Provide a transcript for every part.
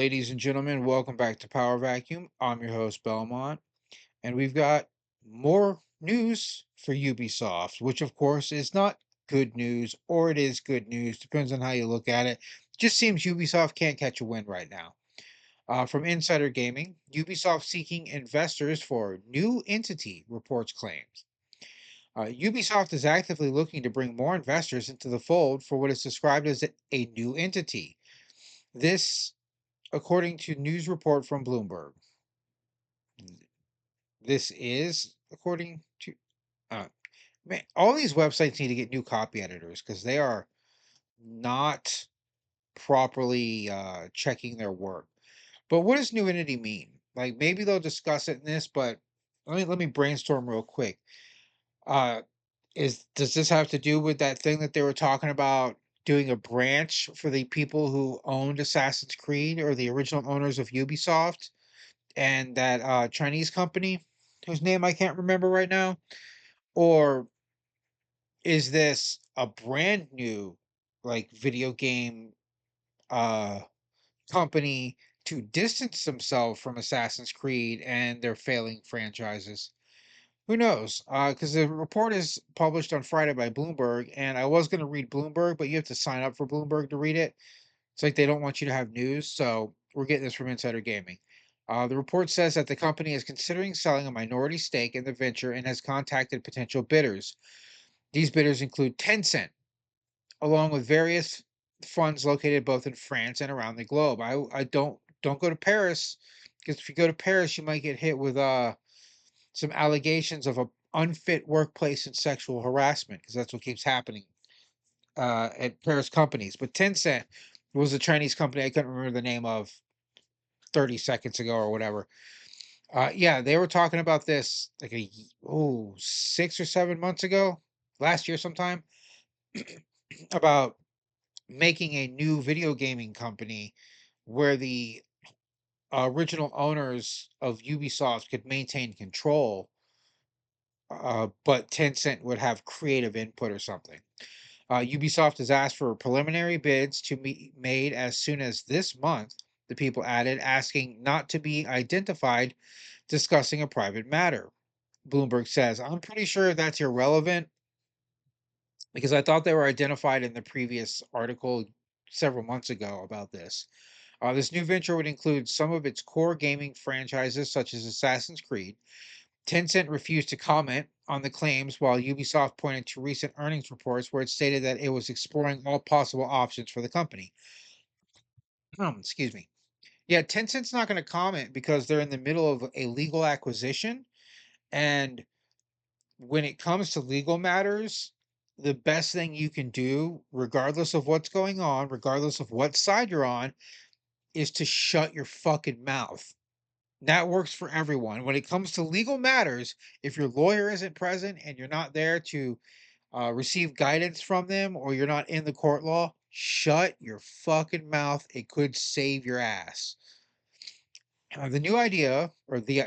ladies and gentlemen. Welcome back to Power Vacuum. I'm your host, Belmont, and we've got more news for Ubisoft, which, of course, is not good news or it is good news. Depends on how you look at it. Just seems Ubisoft can't catch a win right now. From Insider Gaming, Ubisoft seeking investors for new entity, reports claims. Ubisoft is actively looking to bring more investors into the fold for what is described as a new entity. This according to news report from Bloomberg. This is according to uh, man, all these websites need to get new copy editors because they are not properly checking their work. But what does new entity mean? Like maybe they'll discuss it in this, but let me brainstorm real quick. Uh, does this have to do with that thing that they were talking about doing a branch for the people who owned Assassin's Creed or the original owners of Ubisoft? And that Chinese company whose name I can't remember right now? Or is this a brand new like video game uh company to distance themselves from Assassin's Creed and their failing franchises? Who knows? Because the report is published on Friday by Bloomberg, and I was going to read Bloomberg, but you have to sign up for Bloomberg to read it. It's like they don't want you to have news, so we're getting this from Insider Gaming. The report says that the company is considering selling a minority stake in the venture and has contacted potential bidders. These bidders include Tencent, along with various funds located both in France and around the globe. I don't go to Paris because if you go to Paris, you might get hit with some allegations of a unfit workplace and sexual harassment because that's what keeps happening at Paris companies. But Tencent was a Chinese company I couldn't remember the name of 30 seconds ago or whatever. Yeah, they were talking about this like 6 or 7 months ago, last year sometime, about making a new video gaming company where the original owners of Ubisoft could maintain control, but Tencent would have creative input or something. Ubisoft has asked for preliminary bids to be made as soon as this month, the people added, asking not to be identified, discussing a private matter. Bloomberg says, I'm pretty sure that's irrelevant because I thought they were identified in the previous article several months ago about this. This new venture would include some of its core gaming franchises, such as Assassin's Creed. Tencent refused to comment on the claims, while Ubisoft pointed to recent earnings reports where it stated that it was exploring all possible options for the company. Excuse me. Yeah, Tencent's not going to comment because they're in the middle of a legal acquisition. And when it comes to legal matters, the best thing you can do, regardless of what's going on, regardless of what side you're on, is to shut your fucking mouth. That works for everyone. When it comes to legal matters, if your lawyer isn't present and you're not there to receive guidance from them or you're not in the court law, shut your fucking mouth. It could save your ass. The new idea, or the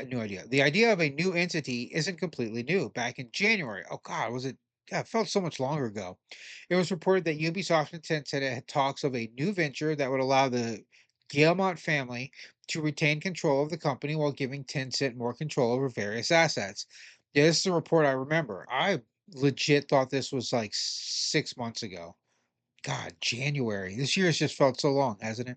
idea of a new entity isn't completely new. Back in January, oh God, was it? God, it felt so much longer ago. It was reported that Ubisoft and Tencent had talks of a new venture that would allow the Guillemot family to retain control of the company while giving Tencent more control over various assets. Yeah, this is a report I remember. I legit thought this was like 6 months ago. God, January. This year has just felt so long, hasn't it?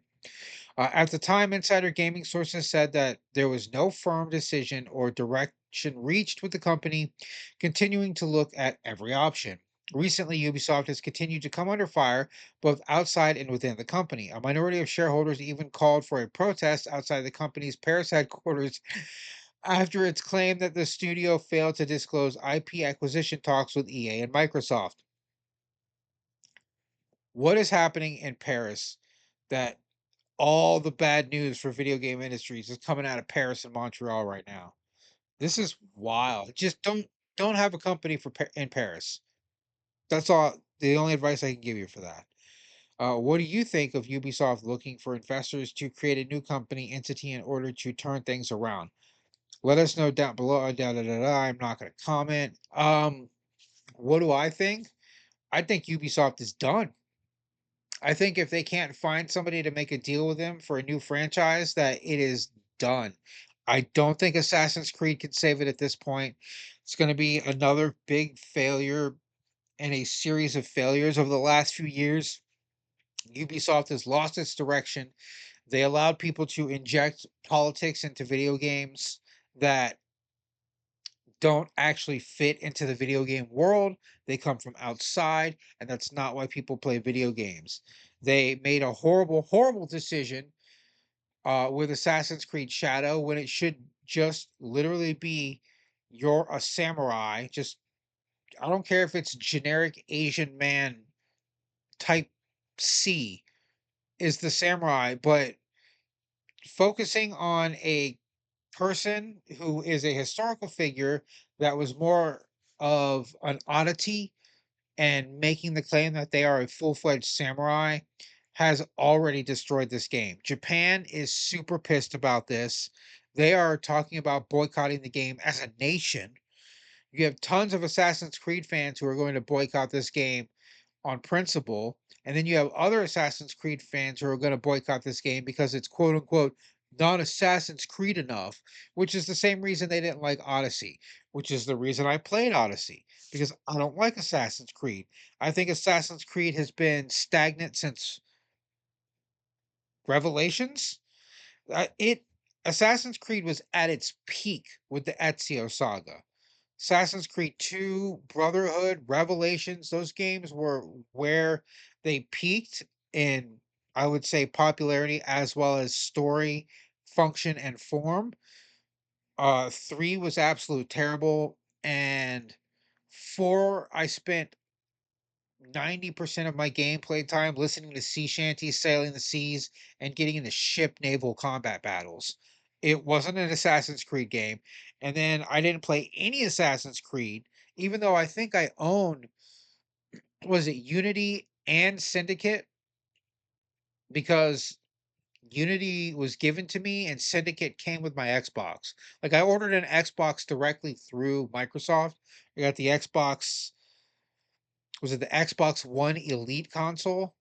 At the time, insider gaming sources said that there was no firm decision or direction reached with the company, continuing to look at every option. Recently, Ubisoft has continued to come under fire both outside and within the company. A minority of shareholders even called for a protest outside the company's Paris headquarters after it's claimed that the studio failed to disclose IP acquisition talks with EA and Microsoft. What is happening in Paris that all the bad news for video game industries is coming out of Paris and Montreal right now? This is wild. Just don't have a company in Paris. That's all. The only advice I can give you for that. What do you think of Ubisoft looking for investors to create a new company entity in order to turn things around? Let us know down below. I'm not going to comment. What do I think? I think Ubisoft is done. I think if they can't find somebody to make a deal with them for a new franchise, that it is done. I don't think Assassin's Creed can save it at this point. It's going to be another big failure and a series of failures over the last few years. Ubisoft has lost its direction. They allowed people to inject politics into video games that don't actually fit into the video game world. They come from outside, and that's not why people play video games. They made a horrible, horrible decision with Assassin's Creed Shadow when it should just literally be you're a samurai. Just, I don't care if it's generic Asian man type C is the samurai, but focusing on a person who is a historical figure that was more of an oddity and making the claim that they are a full-fledged samurai has already destroyed this game. Japan is super pissed about this. They are talking about boycotting the game as a nation. You have tons of Assassin's Creed fans who are going to boycott this game on principle. And then you have other Assassin's Creed fans who are going to boycott this game because it's quote unquote not Assassin's Creed enough, which is the same reason they didn't like Odyssey, which is the reason I played Odyssey because I don't like Assassin's Creed. I think Assassin's Creed has been stagnant since Revelations. It Assassin's Creed was at its peak with the Ezio saga. Assassin's Creed 2, Brotherhood, Revelations, those games were where they peaked in, I would say, popularity as well as story, function, and form. 3 was absolute terrible, and 4, I spent 90% of my gameplay time listening to sea shanties, sailing the seas, and getting into ship naval combat battles. It wasn't an Assassin's Creed game. And then I didn't play any Assassin's Creed, even though I think I owned, was it Unity and Syndicate? Because Unity was given to me and Syndicate came with my Xbox. Like I ordered an Xbox directly through Microsoft. I got the Xbox, was it the Xbox One Elite console?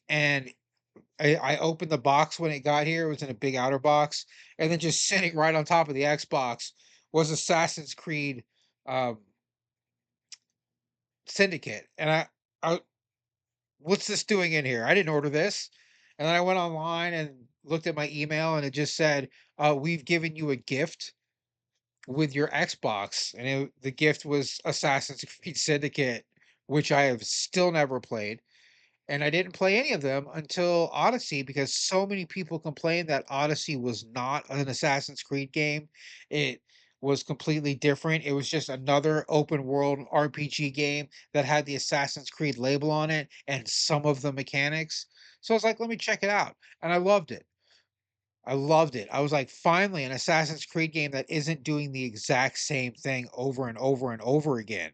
And I opened the box when it got here. It was in a big outer box, and then just sitting right on top of the Xbox was Assassin's Creed um, Syndicate. And I, what's this doing in here? I didn't order this. And then I went online and looked at my email, and it just said, "We've given you a gift with your Xbox," and the gift was Assassin's Creed Syndicate, which I have still never played. And I didn't play any of them until Odyssey because so many people complained that Odyssey was not an Assassin's Creed game. It was completely different. It was just another open world RPG game that had the Assassin's Creed label on it and some of the mechanics. So I was like, let me check it out. And I loved it. I loved it. I was like, finally, an Assassin's Creed game that isn't doing the exact same thing over and over and over again.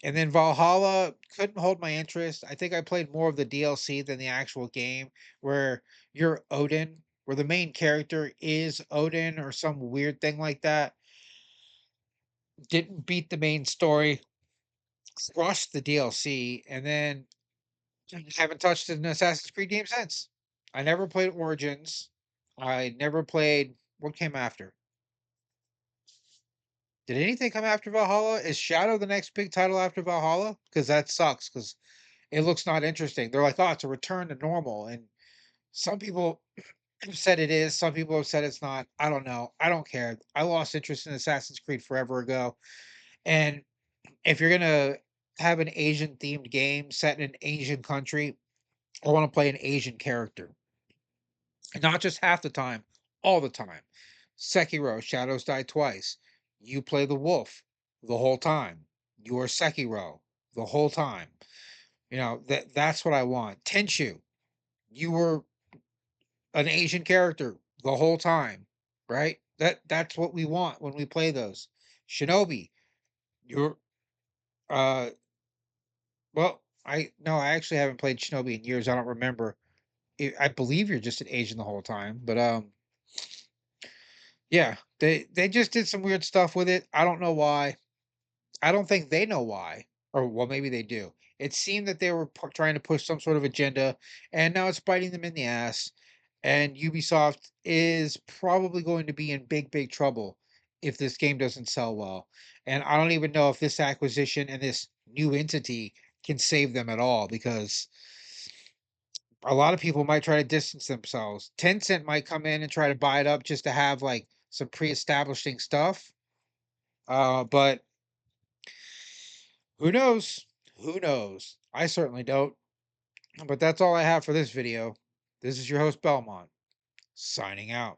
And then Valhalla couldn't hold my interest. I think I played more of the DLC than the actual game, where you're Odin, where the main character is Odin or some weird thing like that. Didn't beat the main story, crushed the DLC, and then haven't touched an Assassin's Creed game since. I never played Origins. I never played what came after. Did anything come after Valhalla? Is Shadow the next big title after Valhalla? Because that sucks. Because it looks not interesting. They're like, "Oh, it's a return to normal," and some people have said it is, some people have said it's not. I don't know. I don't care. I lost interest in Assassin's Creed forever ago, and if you're gonna have an Asian themed game set in an Asian country, I wanna play an Asian character, and not just half the time, all the time. Sekiro: Shadows Die Twice. You play the wolf the whole time. You are Sekiro the whole time. That's what I want. Tenchu, you were an Asian character the whole time, right? That's what we want when we play those. Shinobi, you're uh well, I no, I actually haven't played Shinobi in years. I don't remember. I believe you're just an Asian the whole time, but yeah, they just did some weird stuff with it. I don't know why. I don't think they know why. Or well, maybe they do. It seemed that they were trying to push some sort of agenda, and now it's biting them in the ass. And Ubisoft is probably going to be in big, big trouble if this game doesn't sell well. And I don't even know if this acquisition and this new entity can save them at all, because a lot of people might try to distance themselves. Tencent might come in and try to buy it up just to have like some pre-establishing stuff. But who knows? Who knows? I certainly don't. But that's all I have for this video. This is your host Belmont, signing out.